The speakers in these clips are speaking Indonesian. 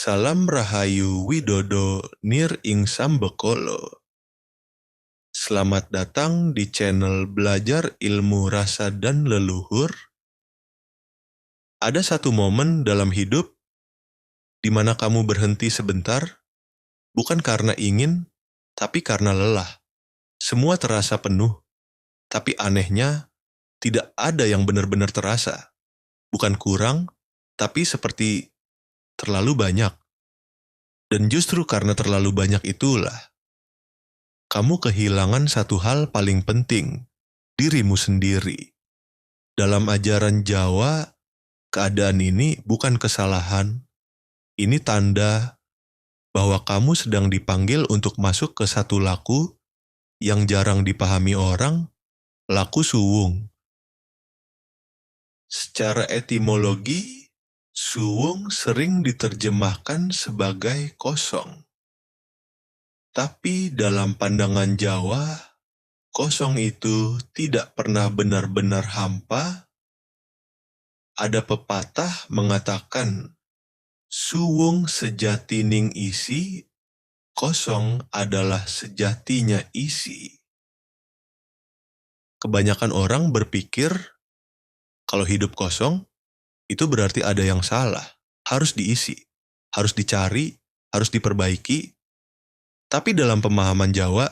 Salam Rahayu Widodo Nir ing Sambekolo. Selamat datang di channel Belajar Ilmu Rasa dan Leluhur. Ada satu momen dalam hidup di mana kamu berhenti sebentar, bukan karena ingin, tapi karena lelah. Semua terasa penuh, tapi anehnya tidak ada yang benar-benar terasa. Bukan kurang, tapi seperti terlalu banyak. Dan justru karena terlalu banyak itulah, kamu kehilangan satu hal paling penting, dirimu sendiri. Dalam ajaran Jawa, keadaan ini bukan kesalahan. Ini tanda bahwa kamu sedang dipanggil untuk masuk ke satu laku yang jarang dipahami orang, laku suwung. Secara etimologi, suwung sering diterjemahkan sebagai kosong. Tapi dalam pandangan Jawa, kosong itu tidak pernah benar-benar hampa. Ada pepatah mengatakan, suwung sejati ning isi, kosong adalah sejatinya isi. Kebanyakan orang berpikir, kalau hidup kosong, itu berarti ada yang salah, harus diisi, harus dicari, harus diperbaiki. Tapi dalam pemahaman Jawa,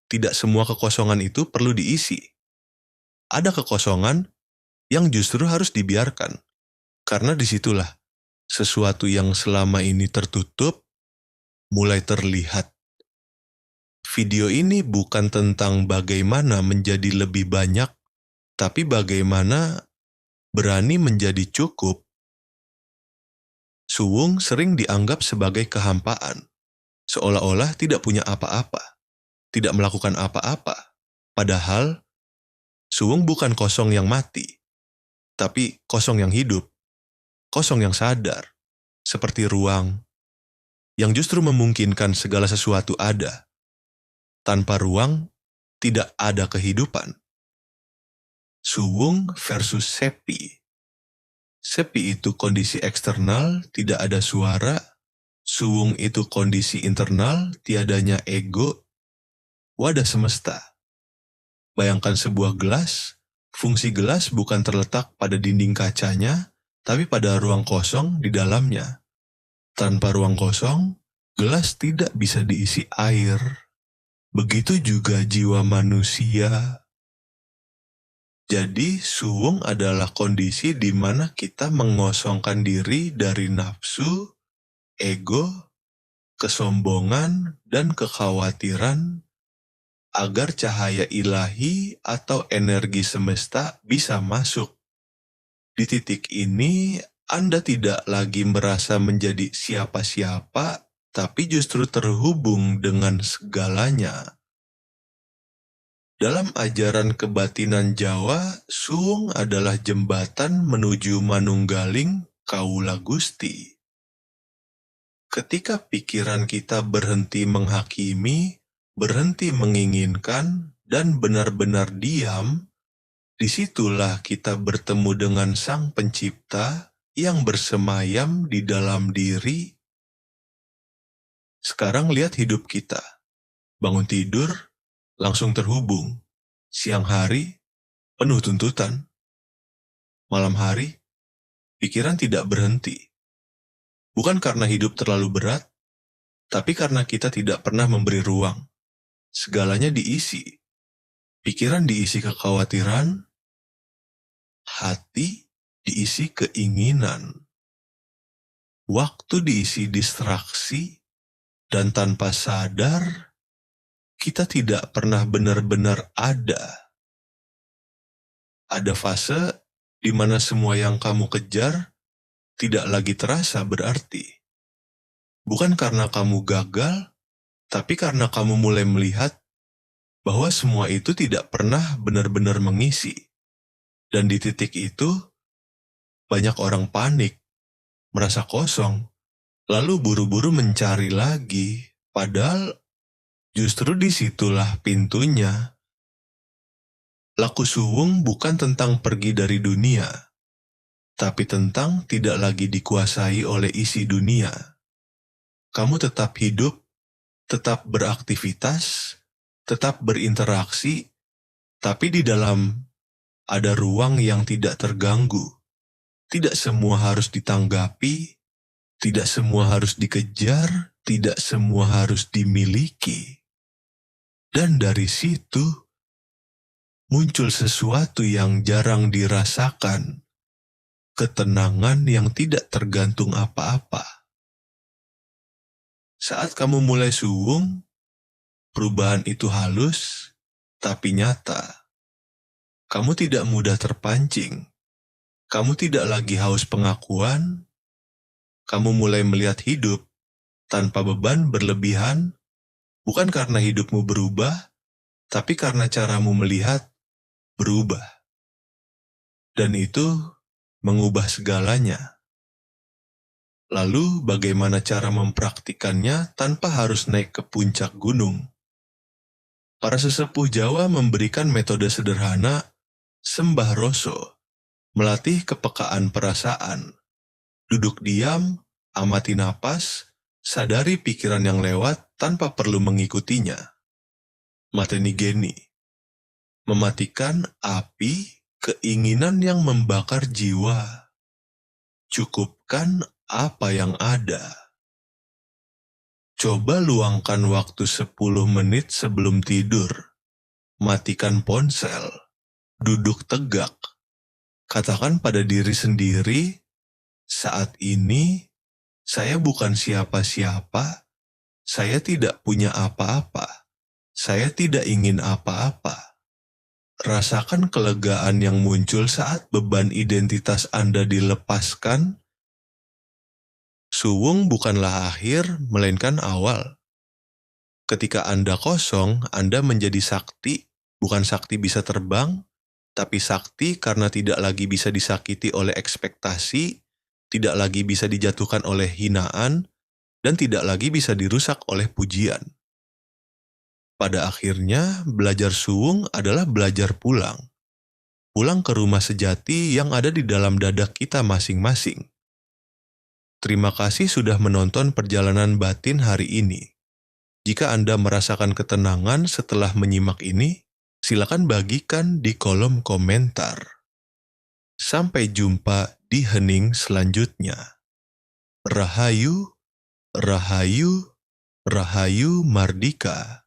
tidak semua kekosongan itu perlu diisi. Ada kekosongan yang justru harus dibiarkan, karena disitulah sesuatu yang selama ini tertutup mulai terlihat. Video ini bukan tentang bagaimana menjadi lebih banyak, tapi bagaimana berani menjadi cukup. Suwung sering dianggap sebagai kehampaan, seolah-olah tidak punya apa-apa, tidak melakukan apa-apa. Padahal, suwung bukan kosong yang mati, tapi kosong yang hidup, kosong yang sadar, seperti ruang, yang justru memungkinkan segala sesuatu ada. Tanpa ruang, tidak ada kehidupan. Suwung versus sepi. Sepi itu kondisi eksternal, tidak ada suara. Suwung itu kondisi internal, tiadanya ego, wadah semesta. Bayangkan sebuah gelas, fungsi gelas bukan terletak pada dinding kacanya, tapi pada ruang kosong di dalamnya. Tanpa ruang kosong, gelas tidak bisa diisi air. Begitu juga jiwa manusia. Jadi, suwung adalah kondisi di mana kita mengosongkan diri dari nafsu, ego, kesombongan, dan kekhawatiran agar cahaya ilahi atau energi semesta bisa masuk. Di titik ini, Anda tidak lagi merasa menjadi siapa-siapa, tapi justru terhubung dengan segalanya. Dalam ajaran kebatinan Jawa, suwung adalah jembatan menuju manunggaling Kaula Gusti. Ketika pikiran kita berhenti menghakimi, berhenti menginginkan, dan benar-benar diam, disitulah kita bertemu dengan Sang Pencipta yang bersemayam di dalam diri. Sekarang lihat hidup kita. Bangun tidur, langsung terhubung. Siang hari, penuh tuntutan. Malam hari, pikiran tidak berhenti. Bukan karena hidup terlalu berat, tapi karena kita tidak pernah memberi ruang. Segalanya diisi. Pikiran diisi kekhawatiran, hati diisi keinginan, waktu diisi distraksi, dan tanpa sadar, kita tidak pernah benar-benar ada. Ada fase di mana semua yang kamu kejar tidak lagi terasa berarti. Bukan karena kamu gagal, tapi karena kamu mulai melihat bahwa semua itu tidak pernah benar-benar mengisi. Dan di titik itu, banyak orang panik, merasa kosong, lalu buru-buru mencari lagi. Padahal justru disitulah pintunya. Laku suwung bukan tentang pergi dari dunia, tapi tentang tidak lagi dikuasai oleh isi dunia. Kamu tetap hidup, tetap beraktivitas, tetap berinteraksi, tapi di dalam ada ruang yang tidak terganggu. Tidak semua harus ditanggapi, tidak semua harus dikejar, tidak semua harus dimiliki. Dan dari situ muncul sesuatu yang jarang dirasakan, ketenangan yang tidak tergantung apa-apa. Saat kamu mulai suwung, perubahan itu halus, tapi nyata. Kamu tidak mudah terpancing. Kamu tidak lagi haus pengakuan. Kamu mulai melihat hidup tanpa beban berlebihan, bukan karena hidupmu berubah, tapi karena caramu melihat berubah. Dan itu mengubah segalanya. Lalu bagaimana cara mempraktikannya tanpa harus naik ke puncak gunung? Para sesepuh Jawa memberikan metode sederhana, sembah rasa, melatih kepekaan perasaan. Duduk diam, amati napas, sadari pikiran yang lewat tanpa perlu mengikutinya. Mateni geni, mematikan api keinginan yang membakar jiwa. Cukupkan apa yang ada. Coba luangkan waktu 10 menit sebelum tidur. Matikan ponsel. Duduk tegak. Katakan pada diri sendiri, saat ini saya bukan siapa-siapa. Saya tidak punya apa-apa. Saya tidak ingin apa-apa. Rasakan kelegaan yang muncul saat beban identitas Anda dilepaskan. Suwung bukanlah akhir, melainkan awal. Ketika Anda kosong, Anda menjadi sakti, bukan sakti bisa terbang, tapi sakti karena tidak lagi bisa disakiti oleh ekspektasi, tidak lagi bisa dijatuhkan oleh hinaan, dan tidak lagi bisa dirusak oleh pujian. Pada akhirnya, belajar suwung adalah belajar pulang. Pulang ke rumah sejati yang ada di dalam dada kita masing-masing. Terima kasih sudah menonton perjalanan batin hari ini. Jika Anda merasakan ketenangan setelah menyimak ini, silakan bagikan di kolom komentar. Sampai jumpa di hening selanjutnya. Rahayu, Rahayu, Rahayu Mardika.